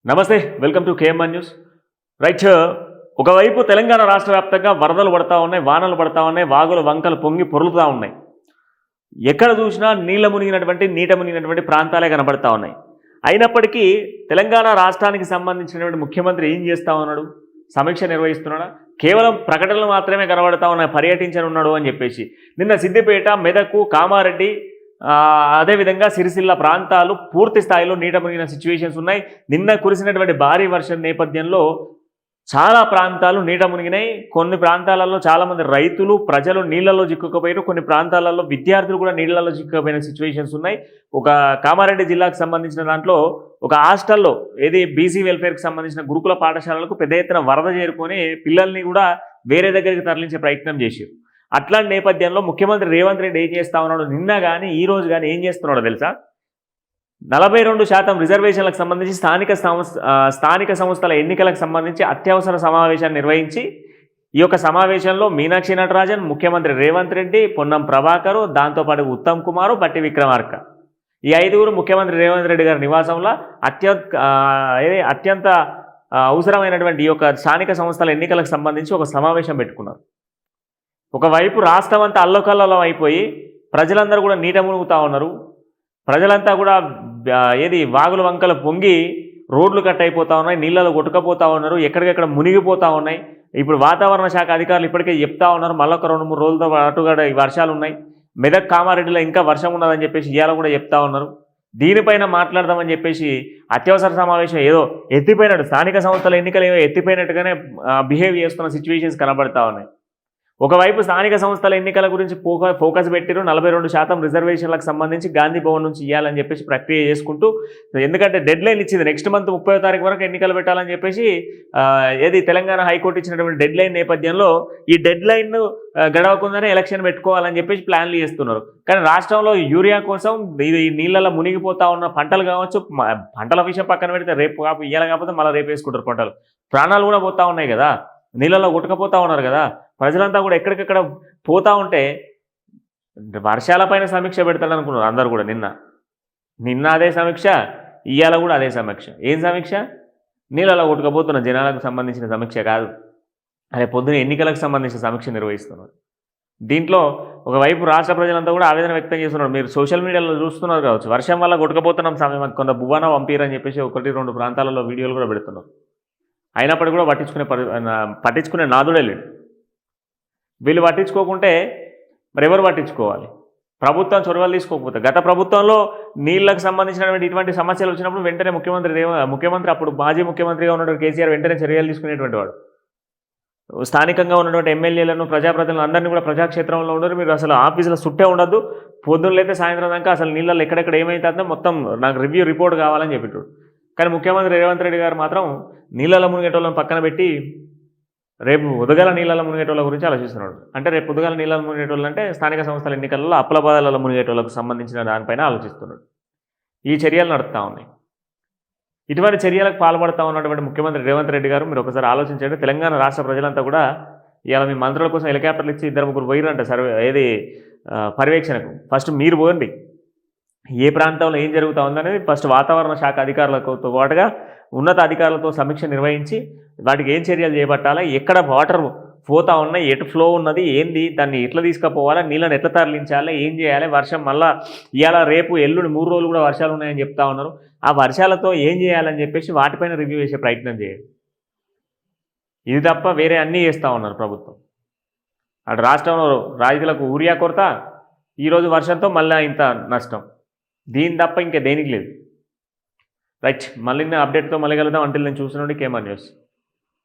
నమస్తే welcome to KMR news right ఒకవైపు తెలంగాణ రాష్ట్ర వ్యాప్తంగా వరదలు పడతా ఉన్నాయి, వానలు పడతా ఉన్నాయి, వాగులు వంకలు పొంగి పొర్లుతూ ఉన్నాయి. ఎక్కడ చూసినా నీట మునిగినటువంటి ప్రాంతాలే కనబడతా ఉన్నాయి. అయినప్పటికీ తెలంగాణ రాష్ట్రానికి సంబంధించినటువంటి ముఖ్యమంత్రి ఏం చేస్తూ ఉన్నాడు? సమీక్ష నిర్వహిస్తున్నాడా? కేవలం ప్రకటనలు మాత్రమే కనబడతా ఉన్నాయి, పర్యటించనున్నాడు అని చెప్పేసి. నిన్న సిద్దిపేట, మెదకు, కామారెడ్డి, అదేవిధంగా సిరిసిల్ల ప్రాంతాలు పూర్తి స్థాయిలో నీట మునిగిన సిచ్యువేషన్స్ ఉన్నాయి. నిన్న కురిసినటువంటి భారీ వర్షం నేపథ్యంలో చాలా ప్రాంతాలు నీట మునిగినాయి. కొన్ని ప్రాంతాలలో చాలామంది రైతులు, ప్రజలు నీళ్లలో చిక్కుకుపోయారు. కొన్ని ప్రాంతాలలో విద్యార్థులు కూడా నీళ్లలో చిక్కుకుపోయిన సిచ్యువేషన్స్ ఉన్నాయి. ఒక కామారెడ్డి జిల్లాకు సంబంధించిన దాంట్లో ఒక హాస్టల్లో బీసీ వెల్ఫేర్కి సంబంధించిన గురుకుల పాఠశాలలకు పెద్ద ఎత్తున వరద చేరుకొని పిల్లల్ని కూడా వేరే దగ్గరికి తరలించే ప్రయత్నం చేశారు. అట్లాంటి నేపథ్యంలో ముఖ్యమంత్రి రేవంత్ రెడ్డి ఏం చేస్తా ఉన్నాడు? నిన్న కానీ ఈ రోజు కానీ ఏం చేస్తున్నాడో తెలుసా? 42% రిజర్వేషన్లకు సంబంధించి స్థానిక సంస్థల ఎన్నికలకు సంబంధించి అత్యవసర సమావేశాన్ని నిర్వహించి ఈ యొక్క సమావేశంలో మీనాక్షి నటరాజన్, ముఖ్యమంత్రి రేవంత్ రెడ్డి, పొన్నం ప్రభాకర్, దాంతోపాటు ఉత్తమ్ కుమార్, బట్టి విక్రమార్క, ఈ ఐదుగురు ముఖ్యమంత్రి రేవంత్ రెడ్డి గారి నివాసంలో అత్యంత అవసరమైనటువంటి ఈ యొక్క స్థానిక సంస్థల ఎన్నికలకు సంబంధించి ఒక సమావేశం పెట్టుకున్నారు. ఒకవైపు రాష్ట్రం అంతా అల్లకల్లోలం అయిపోయి ప్రజలందరూ కూడా నీట మునుగుతూ ఉన్నారు. ప్రజలంతా కూడా వాగుల వంకలు పొంగి రోడ్లు కట్ అయిపోతూ ఉన్నాయి, నీళ్ళలో కొట్టుకపోతూ ఉన్నారు, ఎక్కడికెక్కడ మునిగిపోతూ ఉన్నాయి. ఇప్పుడు వాతావరణ శాఖ అధికారులు ఇప్పటికే చెప్తా ఉన్నారు, మళ్ళొక 2-3 రోజులతో పాటుగా ఈ వర్షాలు ఉన్నాయి, మెదక్ కామారెడ్డిలో ఇంకా వర్షం ఉన్నదని చెప్పేసి ఇవాళ కూడా చెప్తా ఉన్నారు. దీనిపైన మాట్లాడదామని చెప్పేసి అత్యవసర సమావేశం ఏదో ఎత్తిపోయినట్టు, స్థానిక సంస్థల ఎన్నికలు ఏదో ఎత్తిపోయినట్టుగానే బిహేవ్ చేస్తున్న సిచ్యువేషన్స్ కనబడతా ఉన్నాయి. ఒకవైపు స్థానిక సంస్థల ఎన్నికల గురించి ఫోకస్ పెట్టారు. 42% రిజర్వేషన్లకు సంబంధించి గాంధీ భవన్ నుంచి ఇవ్వాలని చెప్పేసి ప్రక్రియ చేసుకుంటూ, ఎందుకంటే డెడ్ లైన్ ఇచ్చింది, నెక్స్ట్ మంత్ 30వ తారీఖు వరకు ఎన్నికలు పెట్టాలని చెప్పేసి తెలంగాణ హైకోర్టు ఇచ్చినటువంటి డెడ్ లైన్ నేపథ్యంలో ఈ డెడ్ లైన్ గడవకుండానే ఎలక్షన్ పెట్టుకోవాలని చెప్పేసి ప్లాన్లు చేస్తున్నారు. కానీ రాష్ట్రంలో యూరియా కోసం ఇది నీళ్ళలో మునిగిపోతా ఉన్న పంటలు కావచ్చు, పంటల విషయం పక్కన పెడితే రేపు ఇయ్యాలి కాకపోతే మళ్ళీ రేపు వేసుకుంటారు పంటలు, ప్రాణాలు కూడా పోతా ఉన్నాయి కదా, నీళ్ళలో కొట్టుకపోతా ఉన్నారు కదా. ప్రజలంతా కూడా ఎక్కడికెక్కడ పోతూ ఉంటే వర్షాలపైన సమీక్ష పెడతాడు అనుకున్నారు అందరూ కూడా. నిన్న అదే సమీక్ష, ఇవాళ కూడా అదే సమీక్ష. ఏం సమీక్ష? నీళ్ళలో కొట్టుకపోతున్న జనాలకు సంబంధించిన సమీక్ష కాదు, అదే పొద్దున ఎన్నికలకు సంబంధించిన సమీక్ష నిర్వహిస్తున్నారు. దీంట్లో ఒకవైపు రాష్ట్ర ప్రజలంతా కూడా ఆవేదన వ్యక్తం చేస్తున్నారు. మీరు సోషల్ మీడియాలో చూస్తున్నారు కావచ్చు, వర్షం వల్ల కొట్టుకపోతున్నాం సమయం కొంత బువ్వాన పంపిరని చెప్పేసి 1-2 ప్రాంతాలలో వీడియోలు కూడా పెడుతున్నారు. అయినప్పటికీ కూడా పట్టించుకునే నాదుడే లేడు. వీళ్ళు పట్టించుకోకుంటే మరి ఎవరు పట్టించుకోవాలి? ప్రభుత్వం చొరవలు తీసుకోకపోతే. గత ప్రభుత్వంలో నీళ్లకు సంబంధించినటువంటి ఇటువంటి సమస్యలు వచ్చినప్పుడు వెంటనే ముఖ్యమంత్రి అప్పుడు మాజీ ముఖ్యమంత్రిగా ఉన్నటువంటి కేసీఆర్ వెంటనే చర్యలు తీసుకునేటువంటి వాడు. స్థానికంగా ఉన్నటువంటి ఎమ్మెల్యేలను, ప్రజాప్రతినిధులను అందరినీ కూడా ప్రజాక్షేత్రంలో ఉండరు, మీరు అసలు ఆఫీసులో చుట్టే ఉండద్దు, పొద్దున్నైతే సాయంత్రం దాకా అసలు నీళ్ళలో ఎక్కడెక్కడ ఏమైతుందో మొత్తం నాకు రిపోర్ట్ కావాలని చెప్పిట్టు. కానీ ముఖ్యమంత్రి రేవంత్ రెడ్డి గారు మాత్రం నీళ్ళలో మునిగేటోళ్ళని పక్కన పెట్టి రేపు ఉదగల నీళ్ళలో మునిగేటోళ్ళ గురించి ఆలోచిస్తున్నాడు. అంటే రేపు ఉదగల నీళ్ళలో మునిగేటోళ్ళు అంటే స్థానిక సంస్థల ఎన్నికల్లో అప్పలబాదలలో మునిగేటోళ్ళకు సంబంధించిన దానిపైన ఆలోచిస్తున్నాడు. ఈ చర్యలు నడుస్తూ ఉన్నాయి. ఇటువంటి చర్యలకు పాల్పడుతూ ఉన్నటువంటి ముఖ్యమంత్రి రేవంత్ రెడ్డి గారు మీరు ఒకసారి ఆలోచించండి. తెలంగాణ రాష్ట్ర ప్రజలంతా కూడా ఇవాళ మీ మంత్రుల కోసం హెలికాప్టర్లు ఇచ్చి 2-3 పోయిరంట పర్యవేక్షణకు. ఫస్ట్ మీరు పోండి, ఏ ప్రాంతంలో ఏం జరుగుతూ ఉందనేది ఫస్ట్ వాతావరణ శాఖ అధికారులతో పాటుగా ఉన్నత అధికారులతో సమీక్ష నిర్వహించి వాటికి ఏం చర్యలు చేపట్టాలా, ఎక్కడ వాటర్ పోతా ఉన్నాయి, ఎటు ఫ్లో ఉన్నది, ఏంది, దాన్ని ఎట్లా తీసుకుపోవాలా, నీళ్ళని ఎట్లా తరలించాలి, ఏం చేయాలి, వర్షం మళ్ళీ ఇవాళ రేపు ఎల్లుండి 3 రోజులు కూడా వర్షాలు ఉన్నాయని చెప్తా ఉన్నారు. ఆ వర్షాలతో ఏం చేయాలని చెప్పేసి వాటిపైన రివ్యూ చేసే ప్రయత్నం చేయండి. ఇది తప్ప వేరే అన్నీ చేస్తూ ఉన్నారు ప్రభుత్వం. అటు రాష్ట్రంలో రైతులకు యూరియా కొరత, ఈరోజు వర్షంతో మళ్ళీ ఇంత నష్టం, దీని తప్ప ఇంకా దేనికి లేదు. రైట్, మళ్ళీ అప్డేట్తో మళ్ళీ కలుద్దాం. అంటే నేను చూస్తున్నాను కేఎంఆర్ న్యూస్.